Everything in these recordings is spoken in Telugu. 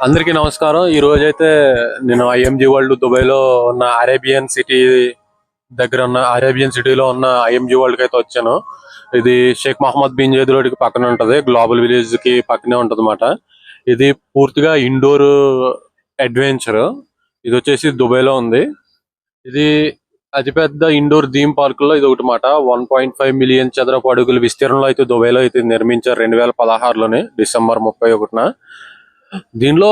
అందరికీ నమస్కారం. ఈ రోజైతే నేను ఐఎంజీ వరల్డ్ దుబాయ్లో ఉన్న అరేబియన్ సిటీ దగ్గర ఉన్న అరేబియన్ సిటీలో ఉన్న ఐఎంజీ వరల్డ్కి అయితే వచ్చాను. ఇది షేక్ మహమ్మద్ బిన్ జైద్ రోడ్కి పక్కనే ఉంటుంది, గ్లోబల్ విలేజ్ కి పక్కనే ఉంటుంది అన్నమాట. ఇది పూర్తిగా ఇండోర్ అడ్వెంచర్. ఇది వచ్చేసి దుబాయ్లో ఉంది. ఇది అతిపెద్ద ఇండోర్ థీమ్ పార్కుల్లో ఇది ఒకటి మాట. 1.5 మిలియన్ చదరపు అడుగుల విస్తీర్ణంలో అయితే దుబాయ్లో అయితే నిర్మించారు 2016లోనే డిసెంబర్ 31న. దీనిలో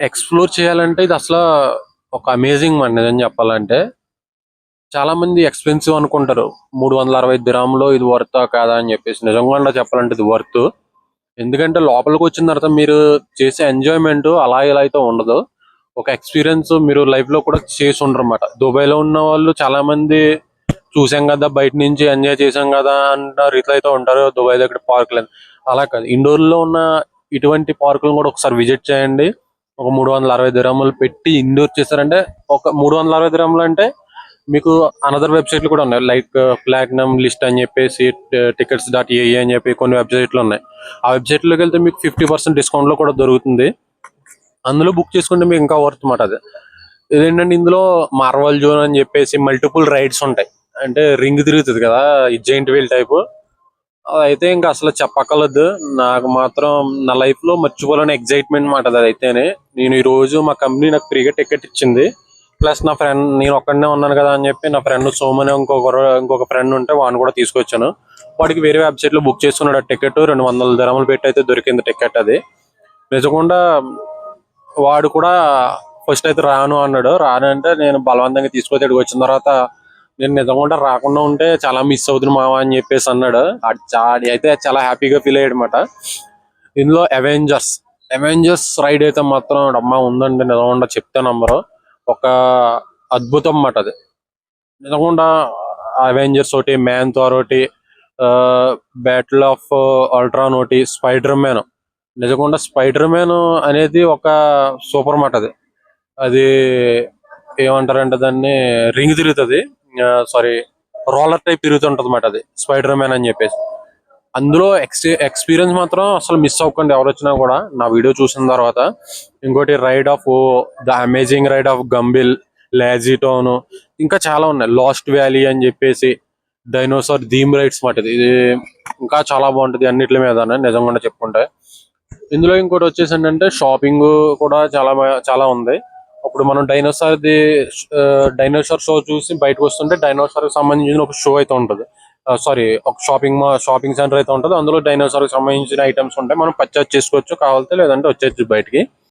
ఎక్స్ప్లోర్ చేయాలంటే ఇది అసలు ఒక అమేజింగ్ మాట. నిజం చెప్పాలంటే చాలా మంది ఎక్స్పెన్సివ్ అనుకుంటారు, 360 దిరాములో ఇది వర్తా కాదా అని చెప్పేసి. నిజంగా చెప్పాలంటే ఇది వర్త్. ఎందుకంటే లోపలికి వచ్చిన తర్వాత మీరు చేసే ఎంజాయ్మెంట్ అలా ఇలా అయితే ఉండదు. ఒక ఎక్స్పీరియన్స్ మీరు లైఫ్ లో కూడా చేసి ఉండరు అన్నమాట. దుబాయ్ లో ఉన్న వాళ్ళు చాలా మంది చూసాం కదా, బయట నుంచి ఎంజాయ్ చేసాం కదా అన్న రీతిలో అయితే ఉంటారు దుబాయ్ దగ్గర పార్కులు. అలా కాదు, ఇండోర్ లో ఉన్న ఇటువంటి పార్కులను కూడా ఒకసారి విజిట్ చేయండి. ఒక 360 దిరాములు పెట్టి ఇండోర్ చేశారంటే, ఒక 360 దిరాములు అంటే మీకు అనదర్ వెబ్సైట్లు కూడా ఉన్నాయి, లైక్ ప్లాటినం లిస్ట్ అని చెప్పేసి, tickets.ae అని చెప్పి కొన్ని వెబ్సైట్లు ఉన్నాయి. ఆ వెబ్సైట్లోకి వెళ్తే మీకు 50% డిస్కౌంట్ లో కూడా దొరుకుతుంది. అందులో బుక్ చేసుకుంటే మీకు ఇంకా వర్త్ మాట. అది ఇదేంటంటే ఇందులో మార్వల్ జోన్ అని చెప్పేసి మల్టిపుల్ రైడ్స్ ఉంటాయి. అంటే రింగ్ తిరుగుతుంది కదా, ఈ జైంట్ వీల్ టైప్. అదైతే ఇంకా అసలు చెప్పక్కర్లేదు. నాకు మాత్రం నా లైఫ్ లో మర్చిపోలేని ఎగ్జైట్మెంట్ మాట అది అయితేనే. నేను ఈ రోజు మా కంపెనీ నాకు ఫ్రీగా టికెట్ ఇచ్చింది. ప్లస్ నా ఫ్రెండ్, నేను ఒక్కడనే ఉన్నాను కదా అని చెప్పి నా ఫ్రెండ్ సోమని ఇంకొక ఫ్రెండ్ ఉంటే వాడిని కూడా తీసుకొచ్చాను. వాడికి వేరే వెబ్సైట్ లో బుక్ చేసుకున్నాడు ఆ టికెట్. 200 దిరాములు పెట్టి అయితే దొరికింది టికెట్. అది నిజకుండా వాడు కూడా ఫస్ట్ అయితే రాను అన్నాడు. రానంటే నేను బలవంతంగా తీసుకొచ్చి ఇక్కడికి వచ్చిన తర్వాత నేను నిజంగా రాకుండా ఉంటే చాలా మిస్ అవుతుంది మావా అని చెప్పేసి అన్నాడు. ఆడి అయితే చాలా హ్యాపీగా ఫీల్ అయ్యాడు అనమాట. ఇందులో అవెంజర్స్ రైడ్ అయితే మాత్రం అమ్మ ఉందండి. నిజంగా చెప్తే నంబరు, ఒక అద్భుతం అన్నమాట అది. నిజంగా అవెంజర్స్ ఒకటి, మ్యాన్ థార్ ఒకటి, బ్యాటిల్ ఆఫ్ అల్ట్రాన్ ఒకటి, స్పైడర్ మ్యాన్. నిజంగా స్పైడర్ మ్యాన్ అనేది ఒక సూపర్ మాట. అది అది ఏమంటారంటే దాన్ని రింగ్ తిరుగుతుంది, సారీ రోలర్ టైప్ తిరుగుతుంటది అన్నమాట. అది స్పైడర్ మ్యాన్ అని చెప్పేసి. అందులో ఎక్స్పీరియన్స్ మాత్రం అసలు మిస్ అవ్వకండి ఎవరు వచ్చినా కూడా నా వీడియో చూసిన తర్వాత. ఇంకోటి the amazing ride of Gumball, lazy town, ఇంకా చాలా ఉన్నాయి. లాస్ట్ వ్యాలీ అని చెప్పేసి, డైనోసార్ థీమ్ రైడ్స్ మాట. ఇది ఇంకా చాలా బాగుంటది అన్నిటి మీద నిజంగా చెప్పుకుంటే. ఇందులో ఇంకోటి వచ్చేసి ఏంటంటే షాపింగ్ కూడా చాలా ఉంది. అప్పుడు మనం డైనోసార్ షో చూసి బయటకు వస్తుంటే డైనోసార్ కి సంబంధించిన ఒక షో అయితే ఉంటది. సారీ, ఒక షాపింగ్ సెంటర్ అయితే ఉంటది. అందులో డైనోసార్ కి సంబంధించిన ఐటమ్స్ ఉంటాయి. మనం పర్చేస్ చేసుకోవచ్చు కావాలంటే, లేదంటే వచ్చేచ్చు బయటికి.